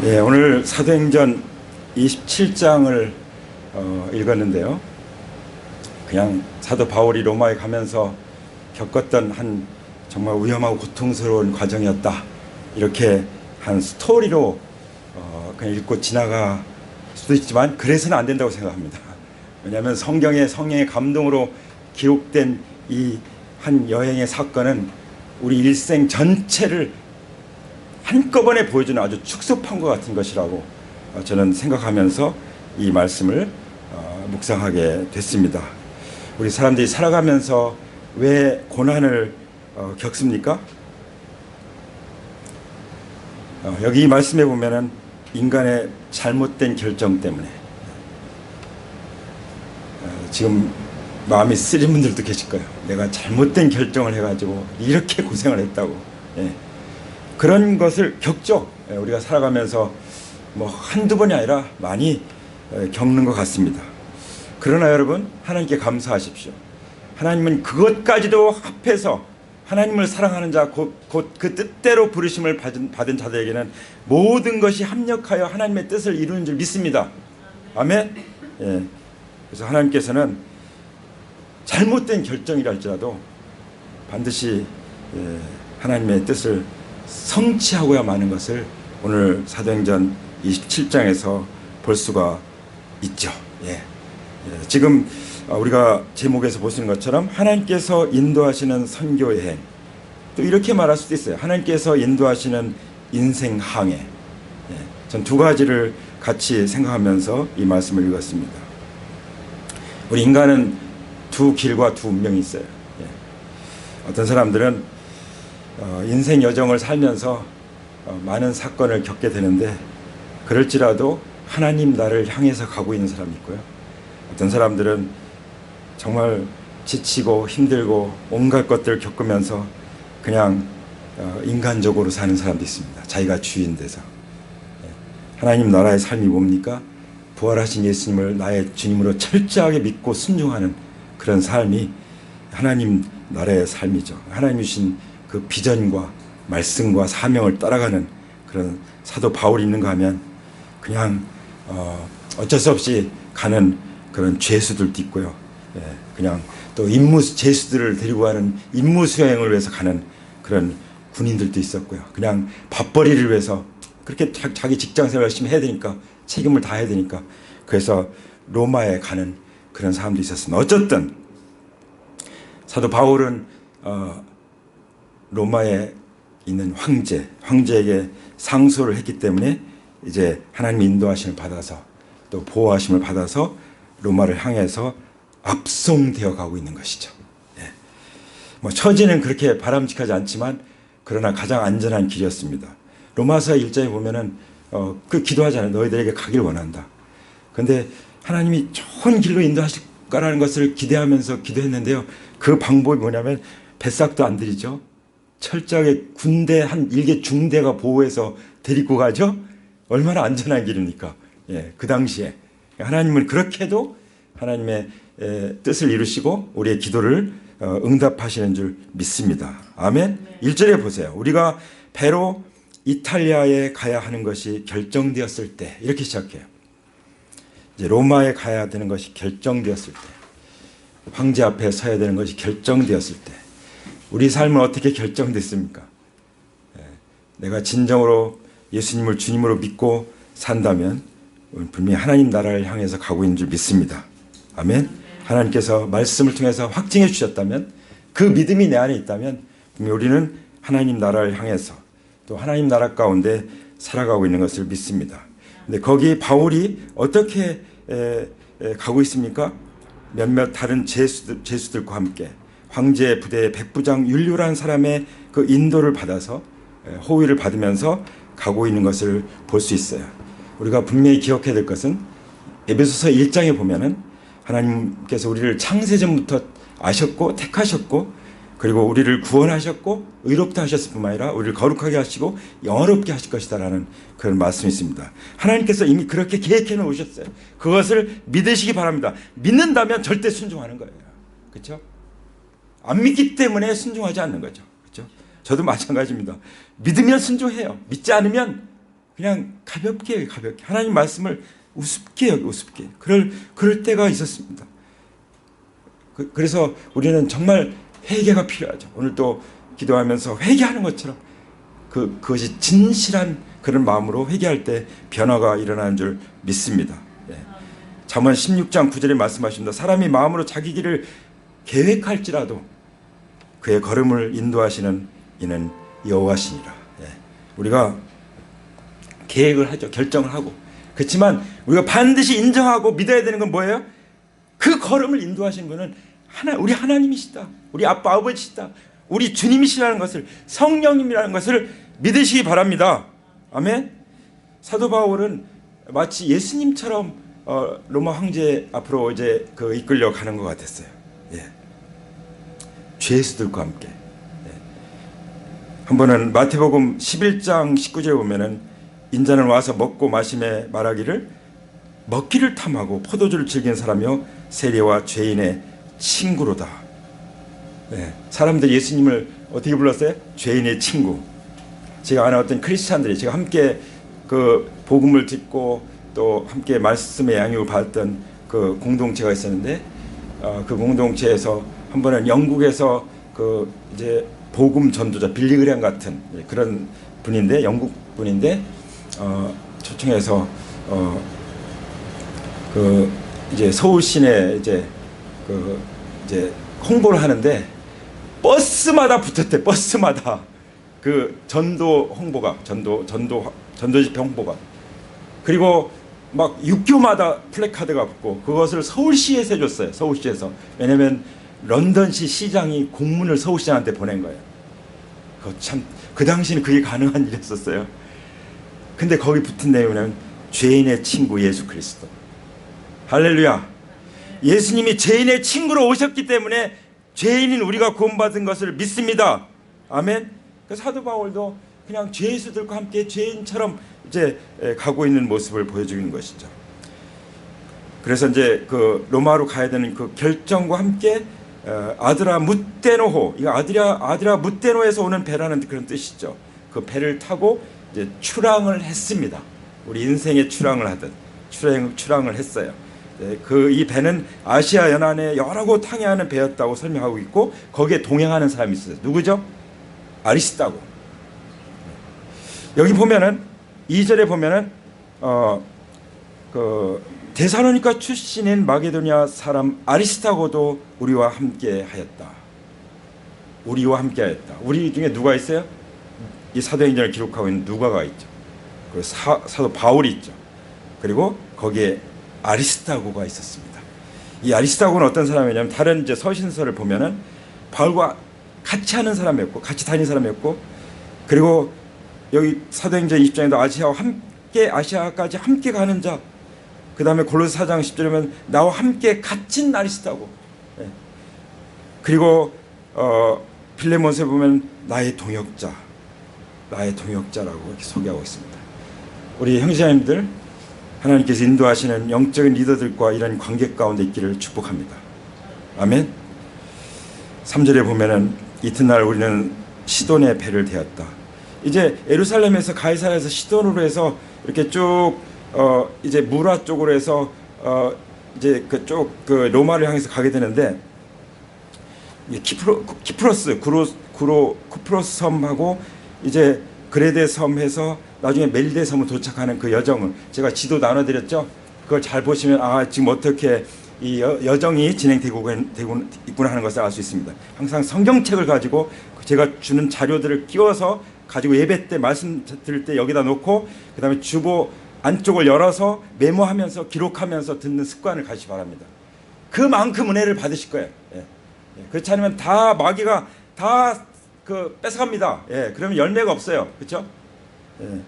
예, 오늘 사도행전 27장을 읽었는데요. 그냥 사도 바울이 로마에 가면서 겪었던 한 정말 위험하고 고통스러운 과정이었다, 이렇게 한 스토리로 그냥 읽고 지나갈 수도 있지만 그래서는 안 된다고 생각합니다. 왜냐하면 성령의 감동으로 기록된 이 한 여행의 사건은 우리 일생 전체를 한꺼번에 보여주는 아주 축소판과 같은 것이라고 저는 생각하면서 이 말씀을 묵상하게 됐습니다. 우리 사람들이 살아가면서 왜 고난을 겪습니까? 여기 이 말씀에 보면은 인간의 잘못된 결정 때문에 지금 마음이 쓰린 분들도 계실 거예요. 내가 잘못된 결정을 해가지고 이렇게 고생을 했다고. 그런 것을 겪죠. 우리가 살아가면서 뭐 한두 번이 아니라 많이 겪는 것 같습니다. 그러나 여러분, 하나님께 감사하십시오. 하나님은 그것까지도 합해서 하나님을 사랑하는 자, 곧 그 뜻대로 부르심을 받은 자들에게는 모든 것이 합력하여 하나님의 뜻을 이루는 줄 믿습니다. 아멘. 그래서 하나님께서는 잘못된 결정이라 할지라도 반드시 하나님의 뜻을 성취하고야 마는 것을 오늘 사도행전 27장에서 볼 수가 있죠. 지금 우리가 제목에서 보시는 것처럼 하나님께서 인도하시는 선교 여행, 또 이렇게 말할 수도 있어요. 하나님께서 인도하시는 인생 항해. 전 두 가지를 같이 생각하면서 이 말씀을 읽었습니다. 우리 인간은 두 길과 두 운명이 있어요. 어떤 사람들은 인생 여정을 살면서 많은 사건을 겪게 되는데 그럴지라도 하나님 나를 향해서 가고 있는 사람이 있고요. 어떤 사람들은 정말 지치고 힘들고 온갖 것들을 겪으면서 그냥 인간적으로 사는 사람도 있습니다. 자기가 주인 돼서. 하나님 나라의 삶이 뭡니까? 부활하신 예수님을 나의 주님으로 철저하게 믿고 순종하는 그런 삶이 하나님 나라의 삶이죠. 하나님 주신 그 비전과 말씀과 사명을 따라가는 그런 사도 바울이 있는가 하면 그냥 어쩔 수 없이 가는 그런 죄수들도 있고요. 그냥 또 죄수들을 데리고 가는 임무 수행을 위해서 가는 그런 군인들도 있었고요. 그냥 밥벌이를 위해서 그렇게 자기 직장 생활 열심히 해야 되니까, 책임을 다 해야 되니까, 그래서 로마에 가는 그런 사람도 있었습니다. 어쨌든 사도 바울은 로마에 있는 황제에게 상소를 했기 때문에 이제 하나님의 인도하심을 받아서 또 보호하심을 받아서 로마를 향해서 압송되어 가고 있는 것이죠. 뭐 처지는 그렇게 바람직하지 않지만 그러나 가장 안전한 길이었습니다. 로마서 1장에 보면은 그 기도하잖아요. 너희들에게 가길 원한다. 그런데 하나님이 좋은 길로 인도하실 거라는 것을 기대하면서 기도했는데요. 그 방법이 뭐냐면 뱃삭도 안 들이죠. 철저하게 군대 한 일개 중대가 보호해서 데리고 가죠. 얼마나 안전한 길입니까? 그 당시에 하나님은 그렇게도 하나님의 뜻을 이루시고 우리의 기도를 응답하시는 줄 믿습니다. 아멘. 1절에 보세요. 우리가 배로 이탈리아에 가야 하는 것이 결정되었을 때, 이렇게 시작해요. 이제 로마에 가야 되는 것이 결정되었을 때, 황제 앞에 서야 되는 것이 결정되었을 때, 우리 삶은 어떻게 결정됐습니까? 내가 진정으로 예수님을 주님으로 믿고 산다면 분명히 하나님 나라를 향해서 가고 있는 줄 믿습니다. 아멘. 하나님께서 말씀을 통해서 확증해 주셨다면, 그 믿음이 내 안에 있다면 우리는 하나님 나라를 향해서 또 하나님 나라 가운데 살아가고 있는 것을 믿습니다. 근데 거기 바울이 어떻게 가고 있습니까? 몇몇 다른 제수들과 함께 황제 부대의 백부장 율료라는 사람의 그 인도를 받아서 호위를 받으면서 가고 있는 것을 볼 수 있어요. 우리가 분명히 기억해야 될 것은 에베소서 1장에 보면은 하나님께서 우리를 창세전부터 아셨고 택하셨고, 그리고 우리를 구원하셨고 의롭다 하셨을 뿐만 아니라 우리를 거룩하게 하시고 영화롭게 하실 것이다라는 그런 말씀이 있습니다. 하나님께서 이미 그렇게 계획해 놓으셨어요. 그것을 믿으시기 바랍니다. 믿는다면 절대 순종하는 거예요. 그렇죠? 안 믿기 때문에 순종하지 않는 거죠. 그렇죠? 저도 마찬가지입니다. 믿으면 순종해요. 믿지 않으면 그냥 가볍게 여기 가볍게 하나님 말씀을 우습게 여기 우습게 그럴 때가 있었습니다. 그래서 우리는 정말 회개가 필요하죠. 오늘 또 기도하면서 회개하는 것처럼 그것이 진실한 그런 마음으로 회개할 때 변화가 일어나는 줄 믿습니다. 예. 잠언 16장 9절에 말씀하십니다. 사람이 마음으로 자기 길을 계획할지라도 그의 걸음을 인도하시는 이는 여호와시니라. 예. 우리가 계획을 하죠. 결정을 하고. 그렇지만 우리가 반드시 인정하고 믿어야 되는 건 뭐예요? 그 걸음을 인도하시는 분은 우리 하나님이시다. 우리 아빠 아버지시다. 우리 주님이시라는 것을, 성령님이라는 것을 믿으시기 바랍니다. 아멘. 사도 바울은 마치 예수님처럼 로마 황제 앞으로 이제 이끌려 가는 것 같았어요. 예. 죄수들과 함께. 예. 한 번은 마태복음 11장 19절에 보면은 인자는 와서 먹고 마시며 말하기를 먹기를 탐하고 포도주를 즐기는 사람이요 세리와 죄인의 친구로다. 네. 사람들이 예수님을 어떻게 불렀어요? 죄인의 친구. 제가 아는 어떤 크리스찬들이 제가 함께 그 복음을 듣고 또 함께 말씀의 양육을 받았던 그 공동체가 있었는데 그 공동체에서 한 번은 영국에서 그 이제 복음 전도자 빌리 그레이엄 같은 그런 분인데 영국 분인데 초청해서 그 이제 서울 시내 이제 홍보를 하는데 버스마다 붙었대. 버스마다 그 전도 홍보가 전도 집회 홍보가. 그리고 막 육교마다 플래카드가 붙고 그것을 서울시에서 해줬어요. 서울시에서. 왜냐면 런던시 시장이 공문을 서울시장한테 보낸 거예요. 그 당시는 그게 가능한 일이었었어요. 근데 거기 붙은 내용은 죄인의 친구 예수 그리스도. 할렐루야. 예수님이 죄인의 친구로 오셨기 때문에 죄인인 우리가 구원받은 것을 믿습니다. 아멘. 그 사도 바울도 그냥 죄수들과 함께 죄인처럼 이제 가고 있는 모습을 보여주는 것이죠. 그래서 이제 그 로마로 가야 되는 그 결정과 함께 아드라 무테노호, 이거 아드라 무테노에서 오는 배라는 그런 뜻이죠. 그 배를 타고 이제 출항을 했습니다. 우리 인생의 출항을 하듯 출항을 했어요. 이 배는 아시아 연안에 여러 곳 항해하는 배였다고 설명하고 있고 거기에 동행하는 사람이 있어요. 누구죠? 아리스다고. 여기 보면은 2절에 보면은 데살로니가 출신인 마게도냐 사람 아리스다고도 우리와 함께 하였다. 우리와 함께 하였다. 우리 중에 누가 있어요? 이 사도행전을 기록하고 있는 누가가 있죠. 그리고 사도 바울이 있죠. 그리고 거기에 아리스다고가 있었습니다. 이 아리스다고는 어떤 사람이냐면 다른 이제 서신서를 보면은 바울과 같이 하는 사람이었고 같이 다니는 사람이었고 그리고 여기 사도행전 20장에도 아시아까지 함께 가는 자. 그 다음에 골로새 4장 10절이면 나와 함께 갇힌 아리스다고. 예. 그리고 빌레몬서에 보면 나의 동역자라고 이렇게 소개하고 있습니다. 우리 형제자님들 하나님께서 인도하시는 영적인 리더들과 이런 관계 가운데 있기를 축복합니다. 아멘. 3절에 보면은 이튿날 우리는 시돈의 배를 대었다. 이제 예루살렘에서 가이사랴에서 시돈으로 해서 이렇게 쭉 이제 무라 쪽으로 해서 이제 그쪽 로마를 향해서 가게 되는데 키프로스 쿠프로스 섬하고 이제 그레데 섬에서 나중에 멜데 섬을 도착하는 그 여정을 제가 지도 나눠드렸죠. 그걸 잘 보시면 지금 어떻게 이 여정이 진행되고 있구나 하는 것을 알 수 있습니다. 항상 성경책을 가지고 제가 주는 자료들을 끼워서 가지고 예배 때 말씀 드릴 때 여기다 놓고 그 다음에 주보 안쪽을 열어서 메모하면서 기록하면서 듣는 습관을 가시기 바랍니다. 그만큼 은혜를 받으실 거예요. 예. 그렇지 않으면 다 마귀가 다 뺏어갑니다. 예. 그러면 열매가 없어요. 그렇죠? 예.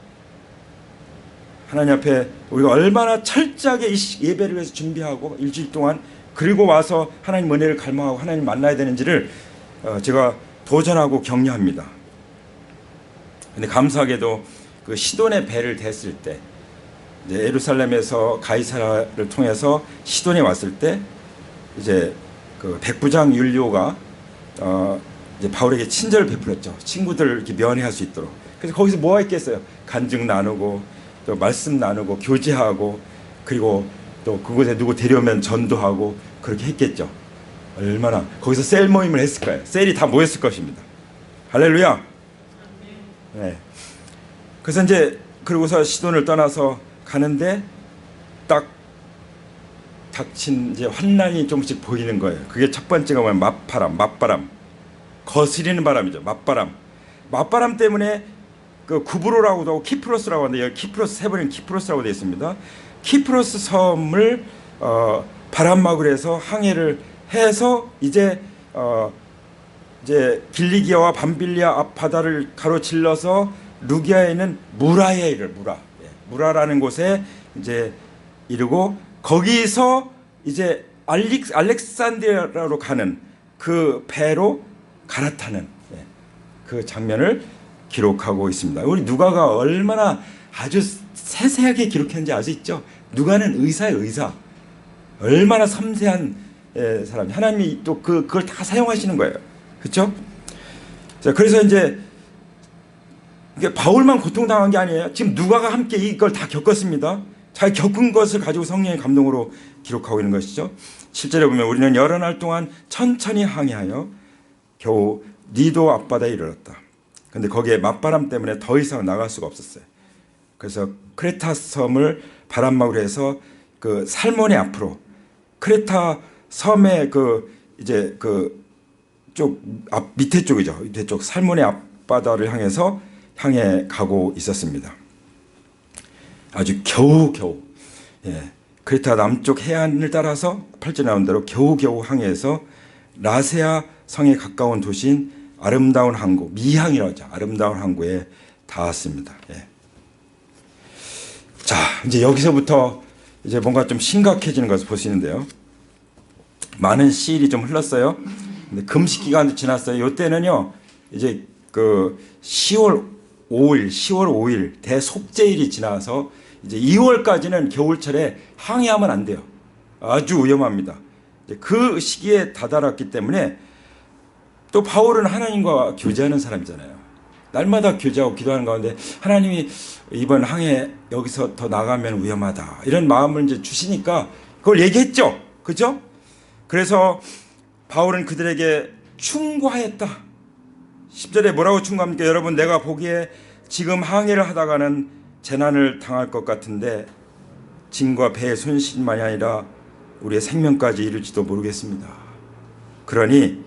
하나님 앞에 우리가 얼마나 철저하게 이 예배를 위해서 준비하고 일주일 동안 그리고 와서 하나님 은혜를 갈망하고 하나님 만나야 되는지를 제가 도전하고 격려합니다. 근데 감사하게도 그 시돈의 배를 댔을 때 이제 예루살렘에서 가이사랴를 통해서 시돈에 왔을 때 이제 그 백부장 율리오가 이제 바울에게 친절을 베풀었죠. 친구들을 이렇게 면회할 수 있도록. 그래서 거기서 뭐가 있겠어요? 간증 나누고 또 말씀 나누고 교제하고 그리고 또 그곳에 누구 데려오면 전도하고 그렇게 했겠죠. 얼마나 거기서 셀 모임을 했을 거예요. 셀이 다 모였을 것입니다. 할렐루야. 네. 그래서 이제 그러고서 시돈을 떠나서 가는데 딱 닥친 이제 환난이 조금씩 보이는 거예요. 그게 첫 번째가 뭐냐면 맞바람, 거스리는 바람이죠. 맞바람 때문에 그 구브로라고도 하고 키프로스라고 하는데 여기 키프로스 세 번은 키프로스라고 되어 있습니다. 키프로스 섬을 바람막으로 해서 항해를 해서 이제 길리기아와 밤빌리아 앞바다를 가로질러서 루기아에 있는 무라에 이를 무라라는 곳에 이제 이르고 거기서 이제 알렉산드리아로 가는 그 배로 갈아타는 그 장면을 기록하고 있습니다. 우리 누가가 얼마나 아주 세세하게 기록했는지 알 수 있죠. 누가는 의사예요, 의사. 얼마나 섬세한 사람이 하나님이 또 그걸 다 사용하시는 거예요. 그렇죠? 자, 그래서 이제 이게 바울만 고통당한 게 아니에요. 지금 누가가 함께 이걸 다 겪었습니다. 잘 겪은 것을 가지고 성령의 감동으로 기록하고 있는 것이죠. 실제로 보면 우리는 여러 날 동안 천천히 항해하여 겨우 니도 앞바다에 이르렀다. 그런데 거기에 맞바람 때문에 더 이상 나갈 수가 없었어요. 그래서 크레타 섬을 바람막으로 해서 그 살몬의 앞으로 크레타 섬의 그 이제 그쪽 밑에 쪽이죠. 밑에 쪽 살몬의 앞바다를 향해서 향해 가고 있었습니다. 아주 겨우 크레타 남쪽 해안을 따라서 8절에 나온 대로 겨우 항해해서 라세아 성에 가까운 도시인 아름다운 항구, 미항이라고 하죠. 아름다운 항구에 닿았습니다. 자, 이제 여기서부터 이제 뭔가 좀 심각해지는 것을 볼 수 있는데요. 많은 시일이 좀 흘렀어요. 근데 금식 기간도 지났어요. 이때는요, 이제 그 10월 5일 대속죄일이 지나서 이제 2월까지는 겨울철에 항해하면 안 돼요. 아주 위험합니다. 그 시기에 다다랐기 때문에 또 바울은 하나님과 교제하는 사람이잖아요. 날마다 교제하고 기도하는 가운데 하나님이 이번 항해 여기서 더 나가면 위험하다 이런 마음을 이제 주시니까 그걸 얘기했죠. 그죠? 그래서 바울은 그들에게 충고하였다. 10절에 뭐라고 충고합니까? 여러분, 내가 보기에 지금 항해를 하다가는 재난을 당할 것 같은데 짐과 배의 손실만이 아니라 우리의 생명까지 이를지도 모르겠습니다. 그러니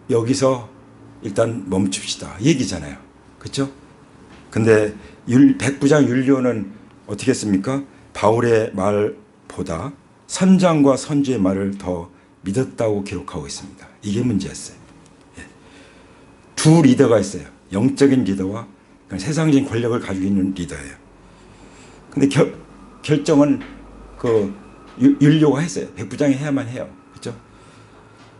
여기서 일단 멈춥시다 얘기잖아요. 그렇죠? 근데 백부장 율리오는 어떻게 했습니까? 바울의 말보다 선장과 선주의 말을 더 믿었다고 기록하고 있습니다. 이게 문제였어요. 두 리더가 있어요. 영적인 리더와 세상적인 권력을 가지고 있는 리더예요. 근데 결정은 그 율리오가 했어요. 백부장이 해야만 해요. 그렇죠?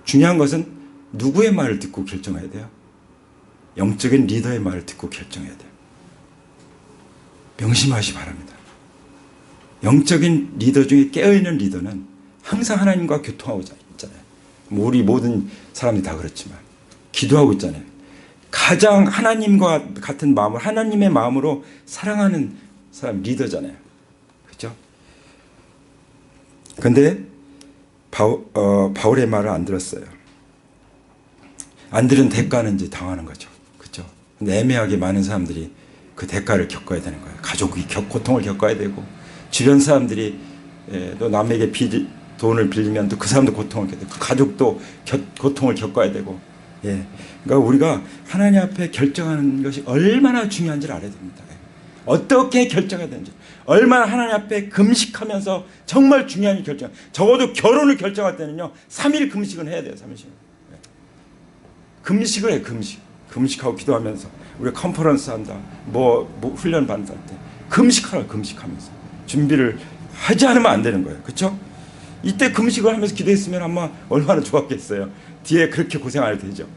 중요한 것은 누구의 말을 듣고 결정해야 돼요? 영적인 리더의 말을 듣고 결정해야 돼요. 명심하시 바랍니다. 영적인 리더 중에 깨어있는 리더는 항상 하나님과 교통하고 있잖아요. 우리 모든 사람들이 다 그렇지만 기도하고 있잖아요. 가장 하나님과 같은 마음을 하나님의 마음으로 사랑하는 사람 리더잖아요. 그렇죠? 그런데 바울의 말을 안 들었어요. 안 들은 대가는 이제 당하는 거죠. 그렇죠? 근데 애매하게 많은 사람들이 그 대가를 겪어야 되는 거예요. 가족이 고통을 겪어야 되고 주변 사람들이 또 남에게 돈을 빌리면 또 그 사람도 고통을 겪어야 되고 그 가족도 고통을 겪어야 되고 그러니까 우리가 하나님 앞에 결정하는 것이 얼마나 중요한지를 알아야 됩니다. 어떻게 결정해야 되는지 얼마나 하나님 앞에 금식하면서 정말 중요한 결정 적어도 결혼을 결정할 때는요 3일 금식은 해야 돼요. 3일 금식을 해. 금식하고 기도하면서 우리가 컨퍼런스 한다 뭐 훈련 받을 때 금식하라. 금식하면서 준비를 하지 않으면 안 되는 거예요. 그렇죠? 이때 금식을 하면서 기도했으면 아마 얼마나 좋았겠어요. 뒤에 그렇게 고생 안 해도 되죠.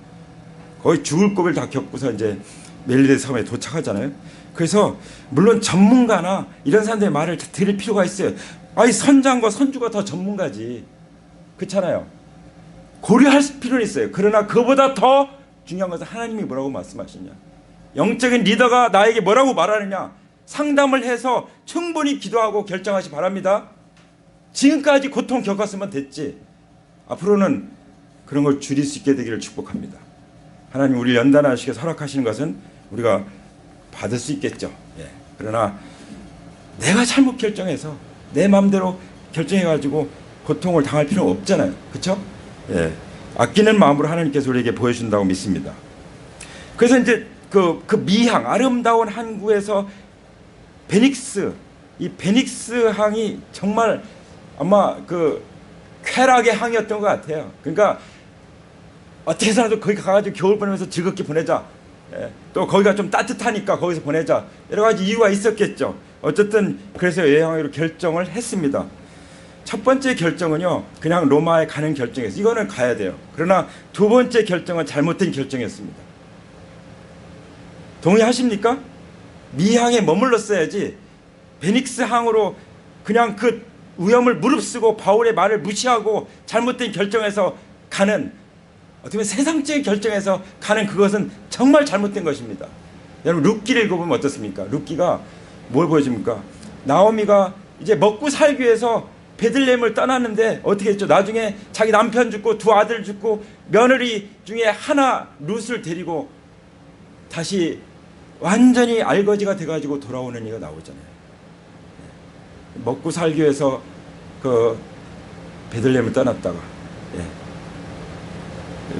거의 죽을 고비를 다 겪고서 이제 멜리데 섬에 도착하잖아요. 그래서 물론 전문가나 이런 사람들의 말을 들을 필요가 있어요. 아니 선장과 선주가 더 전문가지. 그렇잖아요. 고려할 필요는 있어요. 그러나 그보다 더 중요한 것은 하나님이 뭐라고 말씀하시냐. 영적인 리더가 나에게 뭐라고 말하느냐. 상담을 해서 충분히 기도하고 결정하시 바랍니다. 지금까지 고통 겪었으면 됐지. 앞으로는 그런 걸 줄일 수 있게 되기를 축복합니다. 하나님 우리 연단하시게 허락하시는 것은 우리가 받을 수 있겠죠. 예. 그러나 내가 잘못 결정해서 내 마음대로 결정해가지고 고통을 당할 필요는 없잖아요. 그렇죠? 예. 아끼는 마음으로 하나님께서 우리에게 보여준다고 믿습니다. 그래서 이제 그 미향, 아름다운 항구에서 이 베닉스 항이 정말 아마 그 쾌락의 항이었던 것 같아요. 그러니까 어떻게 해서라도 거기 가가지고 겨울 보내면서 즐겁게 보내자. 예. 또 거기가 좀 따뜻하니까 거기서 보내자. 여러 가지 이유가 있었겠죠. 어쨌든 그래서 여행하기로 결정을 했습니다. 첫 번째 결정은요, 그냥 로마에 가는 결정이었어요. 이거는 가야 돼요. 그러나 두 번째 결정은 잘못된 결정이었습니다. 동의하십니까? 미항에 머물렀어야지 베닉스 항으로 그냥 그 위험을 무릅쓰고 바울의 말을 무시하고 잘못된 결정에서 가는, 어떻게 보면 세상적인 결정에서 가는 그것은 정말 잘못된 것입니다. 여러분 룻기를 읽어보면 어떻습니까? 룻기가 뭘 보여줍니까? 나오미가 이제 먹고 살기 위해서 베들레헴을 떠났는데 어떻게 했죠? 나중에 자기 남편 죽고 두 아들 죽고 며느리 중에 하나 룻을 데리고 다시 완전히 알거지가 돼가지고 돌아오는 얘기가 나오잖아요. 먹고 살기 위해서 그 베들레헴을 떠났다가, 예.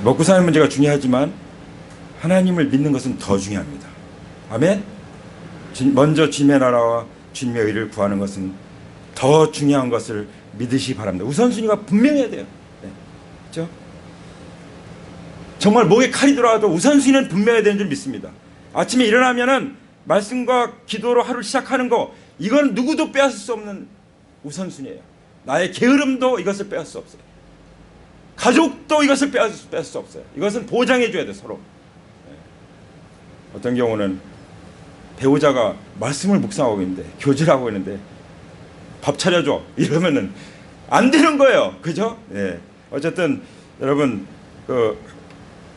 먹고 사는 문제가 중요하지만 하나님을 믿는 것은 더 중요합니다. 아멘? 먼저 주님의 나라와 주님의 의를 구하는 것은 더 중요한 것을 믿으시기 바랍니다. 우선순위가 분명해야 돼요. 네. 그렇죠? 정말 목에 칼이 들어와도 우선순위는 분명해야 되는 줄 믿습니다. 아침에 일어나면은 말씀과 기도로 하루를 시작하는 거, 이건 누구도 빼앗을 수 없는 우선순위예요. 나의 게으름도 이것을 빼앗을 수 없어요. 가족도 이것을 빼앗을 수 없어요. 이것은 보장해 줘야 돼요, 서로. 네. 어떤 경우는 배우자가 말씀을 묵상하고 있는데, 교제를 하고 있는데 밥 차려줘 이러면은 안 되는 거예요. 그죠? 네. 어쨌든 여러분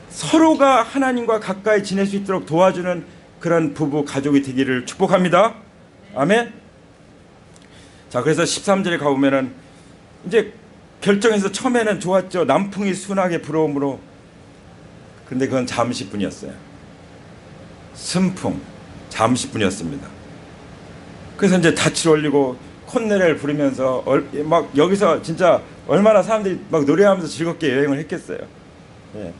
서로가 하나님과 가까이 지낼 수 있도록 도와주는 그런 부부 가족이 되기를 축복합니다. 아멘. 자, 그래서 13절에 가보면은 이제 결정해서 처음에는 좋았죠. 남풍이 순하게 불어오므로. 근데 그건 잠시뿐이었어요. 순풍 잠시뿐이었습니다. 그래서 이제 닻을 올리고 콧노래를 부르면서 막 여기서 진짜 얼마나 사람들이 막 노래하면서 즐겁게 여행을 했겠어요. 예.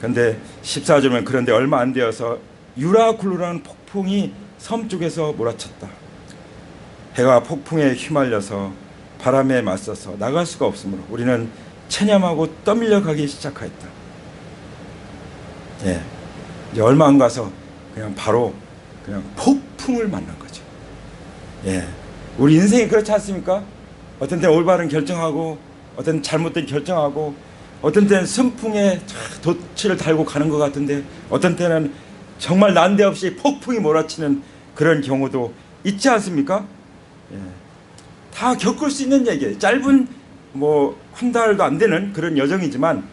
근데 14절은 그런데 얼마 안 되어서 유라굴루라는 폭풍이 섬 쪽에서 몰아쳤다. 해가 폭풍에 휘말려서 바람에 맞서서 나갈 수가 없으므로 우리는 체념하고 떠밀려 가기 시작하였다. 예. 이제 얼마 안 가서 그냥 바로 그냥 폭풍을 만난 거죠. 예. 우리 인생이 그렇지 않습니까? 어떤 때는 올바른 결정하고 어떤 때는 잘못된 결정하고 어떤 때는 순풍에 돛치를 달고 가는 것 같은데 어떤 때는 정말 난데없이 폭풍이 몰아치는 그런 경우도 있지 않습니까? 예. 다 겪을 수 있는 얘기예요. 짧은 뭐 한 달도 안 되는 그런 여정이지만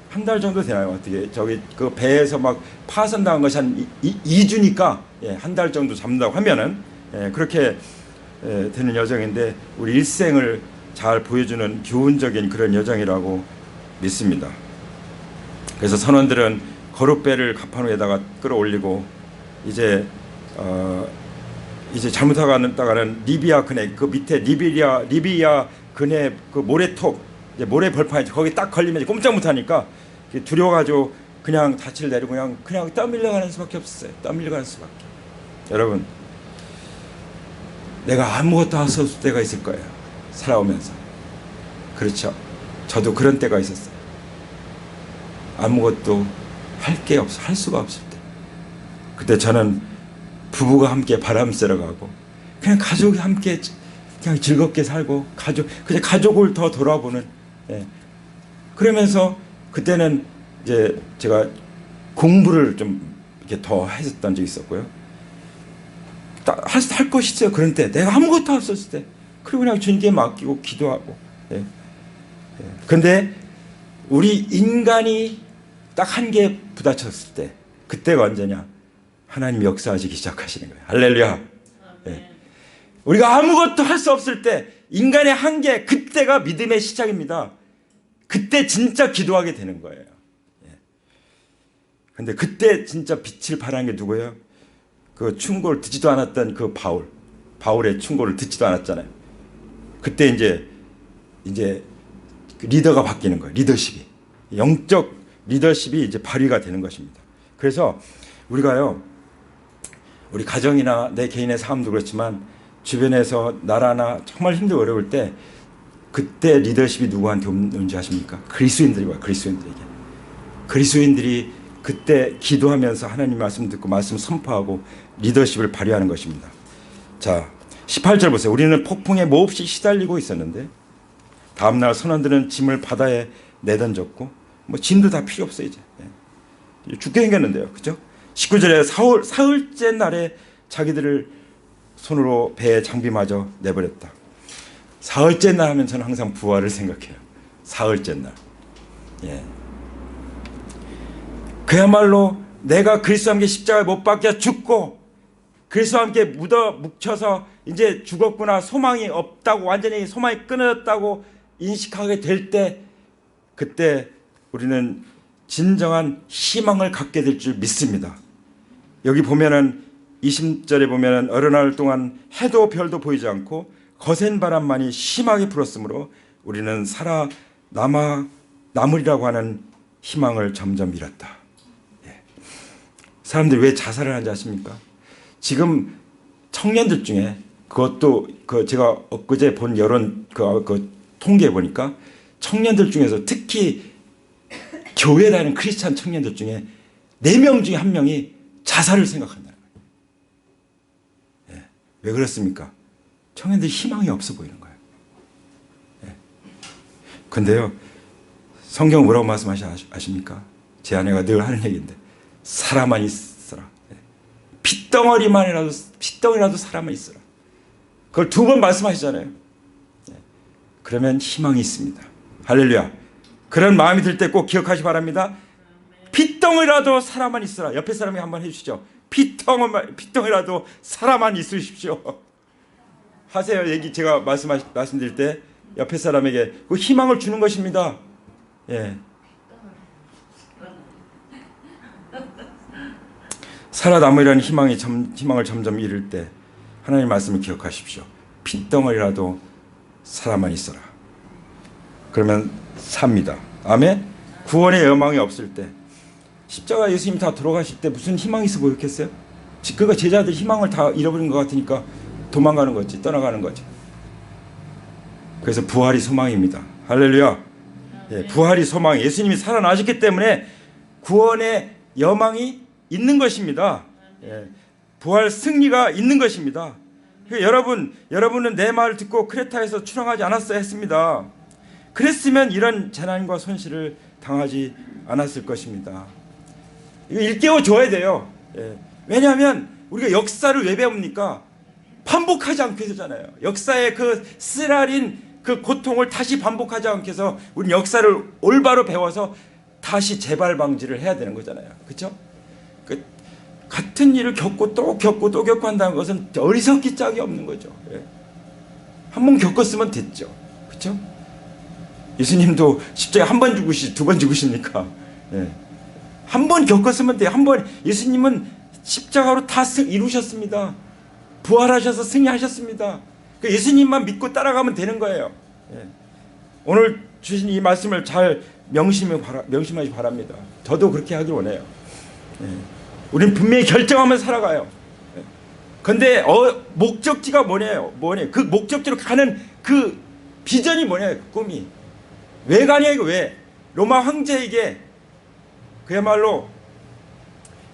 한 달 정도 되나요? 어떻게 저기 그 배에서 막 파손당한 것이 한 2주니까 예, 한 달 정도 잡는다고 하면은 예, 그렇게 되는 여정인데 우리 일생을 잘 보여주는 교훈적인 그런 여정이라고 믿습니다. 그래서 선원들은 거룻배를 갑판 위에다가 끌어올리고 이제 잘못하다가는 리비아 근해 그 밑에 리비아 근해 그 모래톱 이제 모래 벌판이 거기 딱 걸리면 꼼짝 못하니까 두려워가지고 그냥 닻을 내리고 그냥 떠밀려가는 수밖에 없었어요. 떠밀려가는 수밖에. 여러분, 내가 아무것도 할 수 없을 때가 있을 거예요. 살아오면서. 그렇죠. 저도 그런 때가 있었어요. 아무것도 할 수가 없을 때. 그때 저는 부부가 함께 바람 쐬러 가고 그냥 가족이 함께 그냥 즐겁게 살고 그냥 가족을 더 돌아보는. 예. 그러면서 그때는 이제 제가 공부를 좀 이렇게 더 했었던 적이 있었고요. 할 것이 있어요. 그런 때 내가 아무것도 할 수 없을 때 그리고 그냥 주님께 맡기고 기도하고. 예. 근데 우리 인간이 딱 한계에 부딪혔을 때 그때가 언제냐? 하나님 역사하시기 시작하시는 거예요. 할렐루야. 예. 우리가 아무것도 할 수 없을 때 인간의 한계, 그때가 믿음의 시작입니다. 그때 진짜 기도하게 되는 거예요. 그런데 그때 진짜 빛을 발하는 게 누구예요? 그 충고를 듣지도 않았던 그 바울의 충고를 듣지도 않았잖아요. 그때 이제 그 리더가 바뀌는 거예요. 리더십이, 영적 리더십이 이제 발휘가 되는 것입니다. 그래서 우리가요, 우리 가정이나 내 개인의 삶도 그렇지만 주변에서 나라나 정말 힘들고 어려울 때 그때 리더십이 누구한테 오는지 아십니까? 그리스도인들이 와요. 그리스도인들이 그때 기도하면서 하나님 말씀 듣고 말씀 선포하고 리더십을 발휘하는 것입니다. 자, 18절 보세요. 우리는 폭풍에 몹시 시달리고 있었는데 다음날 선원들은 짐을 바다에 내던졌고 뭐 짐도 다 필요 없어요. 이제 죽게 생겼는데요. 그죠? 19절에 사흘째 날에 자기들을 손으로 배에 장비마저 내버렸다. 사흘째 날 하면 저는 항상 부활을 생각해요. 사흘째 날. 예. 그야말로 내가 그리스도와 함께 십자가에 못 박혀 죽고 그리스도와 함께 묻혀서 이제 죽었구나, 소망이 없다고, 완전히 소망이 끊어졌다고 인식하게 될 때, 그때 우리는 진정한 희망을 갖게 될 줄 믿습니다. 여기 보면은 20절에 보면은 어느 날 동안 해도 별도 보이지 않고 거센 바람만이 심하게 불었으므로 우리는 남으리라고 하는 희망을 점점 잃었다. 예. 사람들이 왜 자살을 하는지 아십니까? 지금 청년들 중에, 그것도 제가 엊그제 본 여론 통계에 보니까 청년들 중에서 특히 교회에 다니는 크리스찬 청년들 중에 4명 중에 1명이 자살을 생각한다는 거예요. 예. 왜 그렇습니까? 청년들이 희망이 없어 보이는 거예요. 예. 근데요, 성경 뭐라고 말씀하시 아십니까? 제 아내가 늘 하는 얘기인데, 사람만 있어라. 예. 핏덩이라도 사람만 있어라. 그걸 2번 말씀하시잖아요. 예. 그러면 희망이 있습니다. 할렐루야. 그런 마음이 들 때 꼭 기억하시 바랍니다. 핏덩이라도 사람만 있어라. 옆에 사람이 한번 해주시죠. 핏덩이라도 사람만 있으십시오. 하세요. 얘기 제가 말씀드릴 때 옆에 사람에게 그 희망을 주는 것입니다. 예. 살아남으려는 희망을 점점 잃을 때 하나님 말씀을 기억하십시오. 핏덩어리라도 사람만 있어라. 그러면 삽니다. 아멘. 구원의 여망이 없을 때, 십자가 예수님 다 돌아가실 때 무슨 희망이 있어 보였겠어요? 그가 제자들 희망을 다 잃어버린 것 같으니까 도망가는 거지, 떠나가는 거지. 그래서 부활이 소망입니다. 할렐루야. 예, 부활이 소망. 예수님이 살아나셨기 때문에 구원의 여망이 있는 것입니다. 예, 부활 승리가 있는 것입니다. 여러분은 내 말을 듣고 크레타에서 출항하지 않았어야 했습니다. 그랬으면 이런 재난과 손실을 당하지 않았을 것입니다. 이거 일깨워 줘야 돼요. 예. 왜냐하면 우리가 역사를 왜 배웁니까? 반복하지 않기 위해서잖아요. 역사의 그 쓰라린 그 고통을 다시 반복하지 않기 위해서 우리는 역사를 올바로 배워서 다시 재발 방지를 해야 되는 거잖아요. 그렇죠? 같은 일을 겪고 또 겪고 한다는 것은 어리석기 짝이 없는 거죠. 예. 한 번 겪었으면 됐죠. 그렇죠? 예수님도 십자가에 한 번 죽으시, 2번 죽으십니까? 예. 한 번 겪었으면 돼요. 예수님은 십자가로 다 이루셨습니다. 부활하셔서 승리하셨습니다. 예수님만 믿고 따라가면 되는 거예요. 예. 오늘 주신 이 말씀을 잘 명심하시 바랍니다. 저도 그렇게 하길 원해요. 예. 우리는 분명히 결정하면서 살아가요. 그런데 목적지가 뭐냐요? 그 목적지로 가는 그 비전이 뭐냐요? 그 꿈이. 왜 가냐 이거 왜? 로마 황제에게 그야말로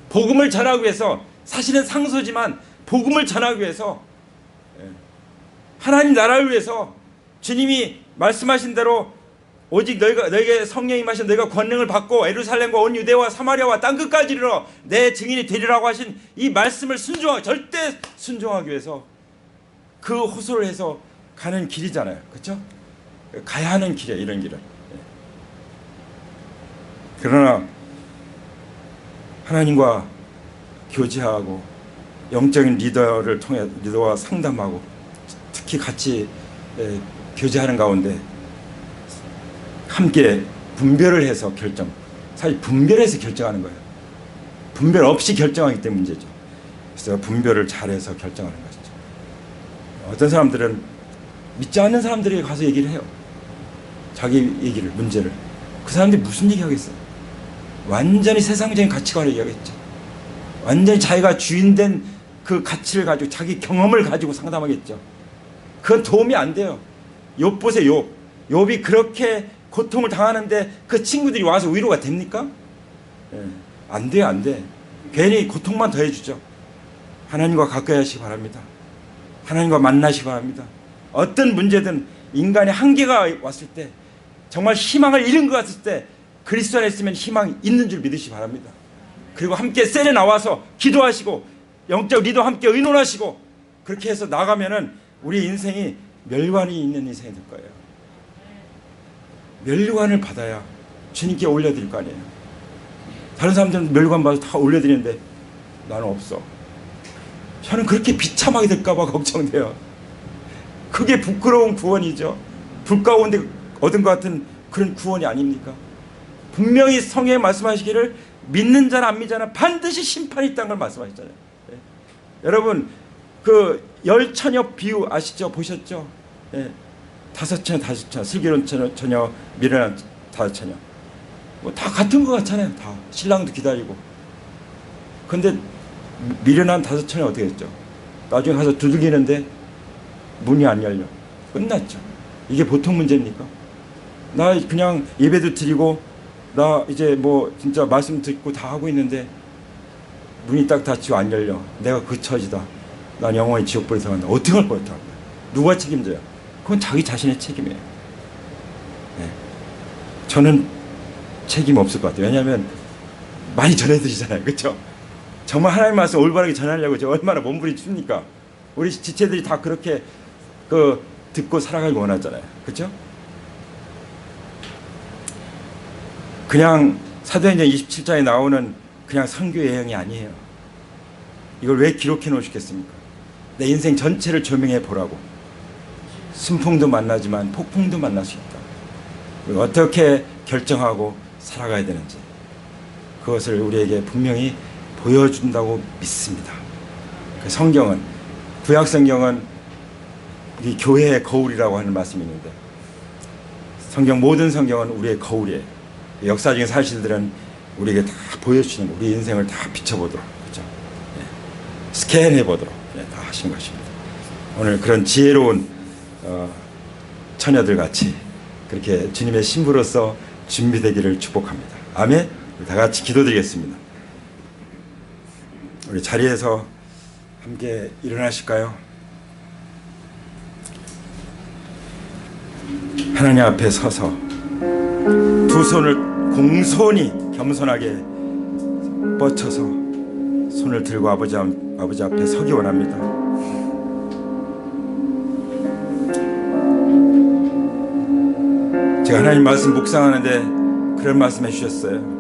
복음을 전하기 위해서, 사실은 상소지만 복음을 전하기 위해서, 하나님 나라를 위해서 주님이 말씀하신 대로 오직 너에게 성령이 임하신 너희가 권능을 받고 예루살렘과 온 유대와 사마리아와 땅끝까지 이르러 내 증인이 되리라고 하신 이 말씀을 절대 순종하기 위해서 그 호소를 해서 가는 길이잖아요. 그렇죠? 가야 하는 길이에요. 이런 길은. 그러나 하나님과 교제하고 영적인 리더를 통해 리더와 상담하고 특히 같이 교제하는 가운데 함께 분별을 해서 사실 분별해서 결정하는 거예요. 분별 없이 결정하기 때문에 문제죠. 그래서 분별을 잘해서 결정하는 것이죠. 어떤 사람들은 믿지 않는 사람들에게 가서 얘기를 해요. 자기 얘기를, 문제를. 그 사람들이 무슨 얘기하겠어요? 완전히 세상적인 가치관을 얘기하겠죠. 완전히 자기가 주인된 그 가치를 가지고 자기 경험을 가지고 상담하겠죠. 그건 도움이 안 돼요. 욥 보세요. 욥이 그렇게 고통을 당하는데 그 친구들이 와서 위로가 됩니까? 안 돼요, 안 돼. 괜히 고통만 더해주죠. 하나님과 가까이 하시기 바랍니다. 하나님과 만나시기 바랍니다. 어떤 문제든 인간의 한계가 왔을 때, 정말 희망을 잃은 것 같을 때 그리스도 안에 있으면 희망이 있는 줄 믿으시기 바랍니다. 그리고 함께 셀에 나와서 기도하시고 영적 리더와 함께 의논하시고 그렇게 해서 나가면은 우리 인생이 멸관이 있는 인생이 될 거예요. 멸관을 받아야 주님께 올려드릴 거 아니에요. 다른 사람들은 멸관 받아서 다 올려드리는데 나는 없어. 저는 그렇게 비참하게 될까봐 걱정돼요. 그게 부끄러운 구원이죠. 불 가운데 얻은 것 같은 그런 구원이 아닙니까? 분명히 성경에 말씀하시기를 믿는 자나 안 믿는 자나 반드시 심판이 있다는 걸 말씀하셨잖아요. 네. 여러분 그 열처녀 비유 아시죠? 보셨죠? 네. 다섯 처녀, 슬기로운 처녀, 미련한 다섯 처녀. 뭐 다 같은 것 같잖아요. 다 신랑도 기다리고. 근데 미련한 다섯 처녀 어떻게 했죠? 나중에 가서 두들기는데 문이 안 열려. 끝났죠. 이게 보통 문제입니까? 나 그냥 예배도 드리고 나 이제 뭐 진짜 말씀 듣고 다 하고 있는데 문이 딱 닫히고 안 열려. 내가 그 처지다. 난 영원히 지옥불에 들어간다. 어떻게 할 것 같아? 누가 책임져요? 그건 자기 자신의 책임이에요. 네. 저는 책임 없을 것 같아요. 왜냐하면 많이 전해드리잖아요. 그렇죠? 정말 하나님 말씀 올바르게 전하려고 저 얼마나 몸부림칩니까? 우리 지체들이 다 그렇게 듣고 살아가길 원하잖아요. 그렇죠? 그냥 사도행전 27장에 나오는 그냥 선교 여행이 아니에요. 이걸 왜 기록해 놓으시겠습니까? 내 인생 전체를 조명해 보라고. 순풍도 만나지만 폭풍도 만날 수 있다. 그리고 어떻게 결정하고 살아가야 되는지 그것을 우리에게 분명히 보여준다고 믿습니다. 그 성경은, 구약 성경은 우리 교회의 거울이라고 하는 말씀이 있는데 모든 성경은 우리의 거울이에요. 역사적인 사실들은 우리에게 다 보여주시는, 우리 인생을 다 비춰보도록, 그렇죠? 네. 스캔해보도록 다 하신 것입니다. 오늘 그런 지혜로운 처녀들 같이 그렇게 주님의 신부로서 준비되기를 축복합니다. 아멘. 다 같이 기도드리겠습니다. 우리 자리에서 함께 일어나실까요? 하나님 앞에 서서 두 손을 공손히 겸손하게 뻗쳐서 손을 들고 아버지 앞에 서기 원합니다. 제가 하나님 말씀 묵상하는데 그런 말씀 해주셨어요.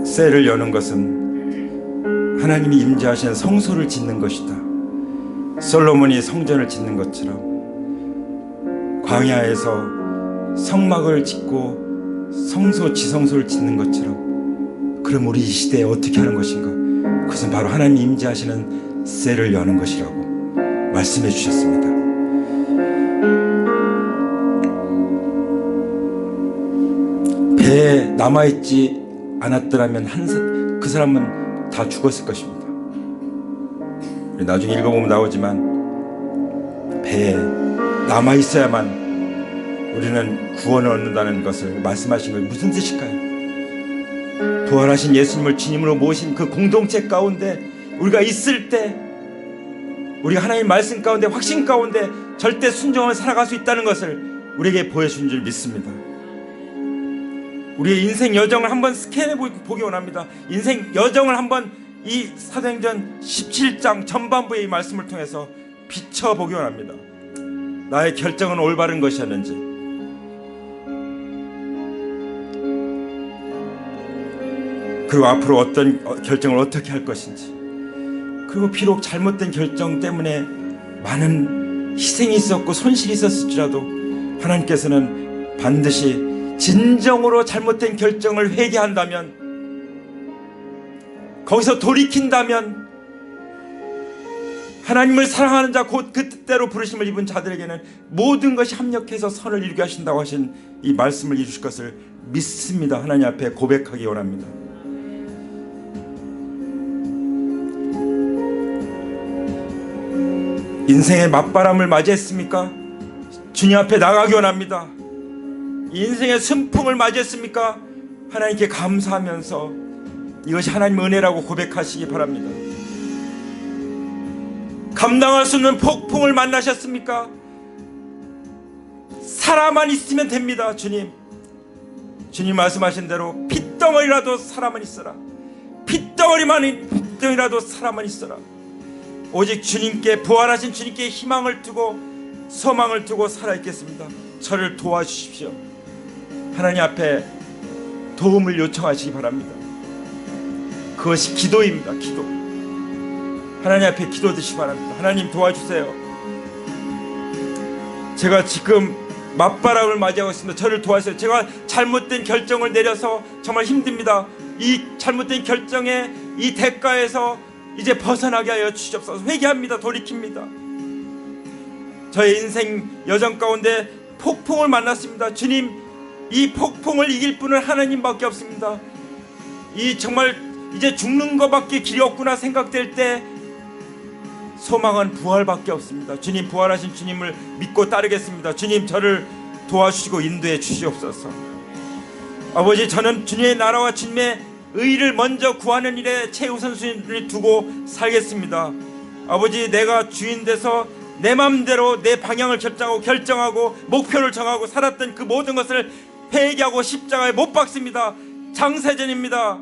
셀을 여는 것은 하나님이 임재하신 성소를 짓는 것이다. 솔로몬이 성전을 짓는 것처럼 광야에서 성막을 짓고 지성소를 짓는 것처럼, 그럼 우리 이 시대에 어떻게 하는 것인가? 그것은 바로 하나님 임재하시는 셀을 여는 것이라고 말씀해 주셨습니다. 배에 남아있지 않았더라면 그 사람은 다 죽었을 것입니다. 나중에 읽어보면 나오지만 배에 남아있어야만 우리는 구원을 얻는다는 것을 말씀하신 것이 무슨 뜻일까요? 부활하신 예수님을 주님으로 모신 그 공동체 가운데 우리가 있을 때, 우리가 하나님 말씀 가운데, 확신 가운데 절대 순종을 살아갈 수 있다는 것을 우리에게 보여준 줄 믿습니다. 우리의 인생 여정을 한번 스캔해 보기 원합니다. 인생 여정을 한번 이 사도행전 17장 전반부의 이 말씀을 통해서 비춰보기 원합니다. 나의 결정은 올바른 것이었는지, 그리고 앞으로 어떤 결정을 어떻게 할 것인지, 그리고 비록 잘못된 결정 때문에 많은 희생이 있었고 손실이 있었을지라도 하나님께서는 반드시 진정으로 잘못된 결정을 회개한다면, 거기서 돌이킨다면, 하나님을 사랑하는 자 곧 그 뜻대로 부르심을 입은 자들에게는 모든 것이 합력해서 선을 이루게 하신다고 하신 이 말씀을 이루실 것을 믿습니다. 하나님 앞에 고백하기 원합니다. 인생의 맞바람을 맞이했습니까? 주님 앞에 나가기 원합니다. 인생의 순풍을 맞이했습니까? 하나님께 감사하면서 이것이 하나님의 은혜라고 고백하시기 바랍니다. 감당할 수 없는 폭풍을 만나셨습니까? 살아만 있으면 됩니다. 주님 말씀하신 대로 핏덩어리라도 살아만 있어라. 핏덩어리라도 살아만 있어라. 오직 주님께, 부활하신 주님께 희망을 두고 소망을 두고 살아있겠습니다. 저를 도와주십시오. 하나님 앞에 도움을 요청하시기 바랍니다. 그것이 기도입니다. 기도. 하나님 앞에 기도드시기 바랍니다. 하나님 도와주세요. 제가 지금 맞바람을 맞이하고 있습니다. 저를 도와주세요. 제가 잘못된 결정을 내려서 정말 힘듭니다. 이 잘못된 결정의 이 대가에서 이제 벗어나게 하여 주시옵소서. 회개합니다. 돌이킵니다. 저의 인생 여정 가운데 폭풍을 만났습니다. 주님, 이 폭풍을 이길 분은 하나님밖에 없습니다. 이 정말 이제 죽는 것밖에 길이 없구나 생각될 때 소망은 부활밖에 없습니다. 주님, 부활하신 주님을 믿고 따르겠습니다. 주님, 저를 도와주시고 인도해 주시옵소서. 아버지, 저는 주님의 나라와 주님의 의를 먼저 구하는 일에 최우선순위를 두고 살겠습니다. 아버지, 내가 주인 돼서 내 맘대로 내 방향을 결정하고 목표를 정하고 살았던 그 모든 것을 회개하고 십자가에 못 박습니다. 장세전입니다.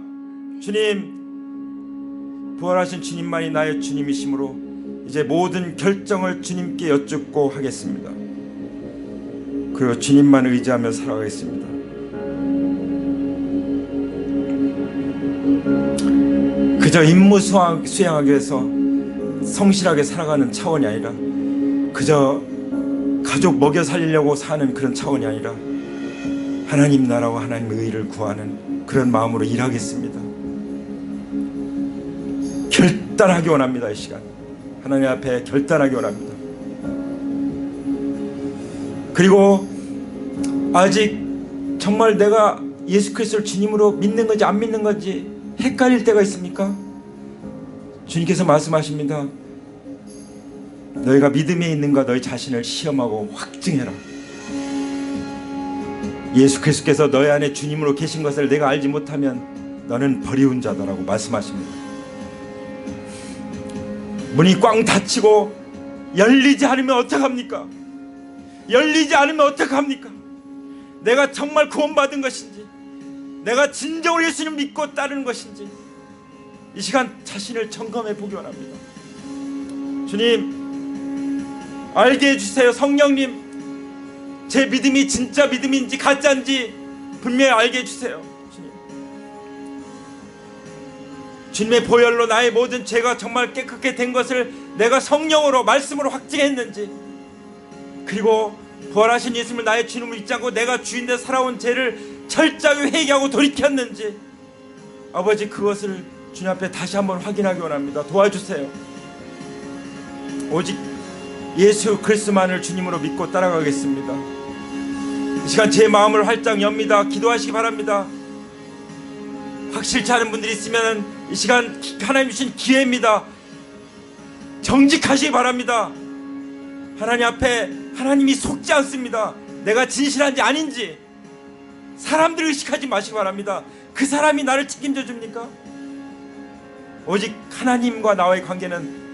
주님, 부활하신 주님만이 나의 주님이시므로 이제 모든 결정을 주님께 여쭙고 하겠습니다. 그리고 주님만 의지하며 살아가겠습니다. 그저 임무 수행하기 위해서 성실하게 살아가는 차원이 아니라, 그저 가족 먹여 살리려고 사는 그런 차원이 아니라 하나님 나라와 하나님의 의를 구하는 그런 마음으로 일하겠습니다. 결단하기 원합니다. 이 시간 하나님 앞에 결단하기 원합니다. 그리고 아직 정말 내가 예수 그리스도를 주님으로 믿는 건지 안 믿는 건지 헷갈릴 때가 있습니까? 주님께서 말씀하십니다. 너희가 믿음에 있는가 너희 자신을 시험하고 확증해라. 예수 그리스도께서 너희 안에 주님으로 계신 것을 내가 알지 못하면 너는 버리운 자다라고 말씀하십니다. 문이 꽝 닫히고 열리지 않으면 어떡합니까? 열리지 않으면 어떡합니까? 내가 정말 구원받은 것인지, 내가 진정으로 예수님을 믿고 따르는 것인지 이 시간 자신을 점검해 보기 원합니다. 주님, 알게 해주세요. 성령님, 제 믿음이 진짜 믿음인지 가짜인지 분명히 알게 해주세요. 주님, 주님의 보혈로 나의 모든 죄가 정말 깨끗게 된 것을 내가 성령으로 말씀으로 확증했는지, 그리고 부활하신 예수님을 나의 주님으로 믿지 않고 내가 주인되어 살아온 죄를 철저하게 회개하고 돌이켰는지, 아버지, 그것을 주님 앞에 다시 한번 확인하기 원합니다. 도와주세요. 오직 예수 그리스도만을 주님으로 믿고 따라가겠습니다. 이 시간 제 마음을 활짝 엽니다. 기도하시기 바랍니다. 확실치 않은 분들이 있으면 이 시간 하나님 주신 기회입니다. 정직하시기 바랍니다. 하나님 앞에 하나님이 속지 않습니다. 내가 진실한지 아닌지 사람들을 의식하지 마시기 바랍니다. 그 사람이 나를 책임져 줍니까? 오직 하나님과 나와의 관계는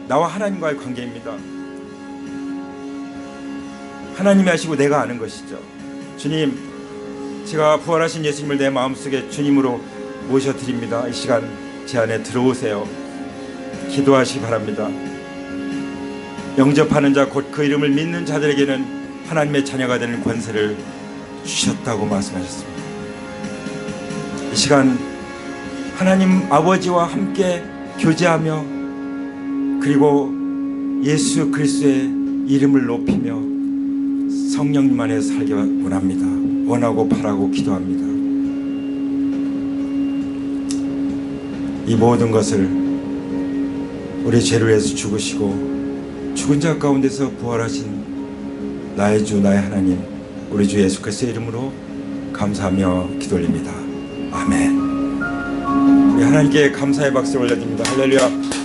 나와 하나님과의 관계입니다. 하나님이 하시고 내가 아는 것이죠. 주님, 제가 부활하신 예수님을 내 마음속에 주님으로 모셔드립니다. 이 시간 제 안에 들어오세요. 기도하시기 바랍니다. 영접하는 자 곧 그 이름을 믿는 자들에게는 하나님의 자녀가 되는 권세를 주셨다고 말씀하셨습니다. 이 시간 하나님 아버지와 함께 교제하며 그리고 예수 그리스도의 이름을 높이며 성령님 안에 살기 원합니다. 원하고 바라고 기도합니다. 이 모든 것을 우리 죄를 위해서 죽으시고 죽은 자 가운데서 부활하신 나의 주 나의 하나님 우리 주 예수 그리스도의 이름으로 감사하며 기도올립니다. 아멘. 우리 하나님께 감사의 박수를 올려드립니다. 할렐루야.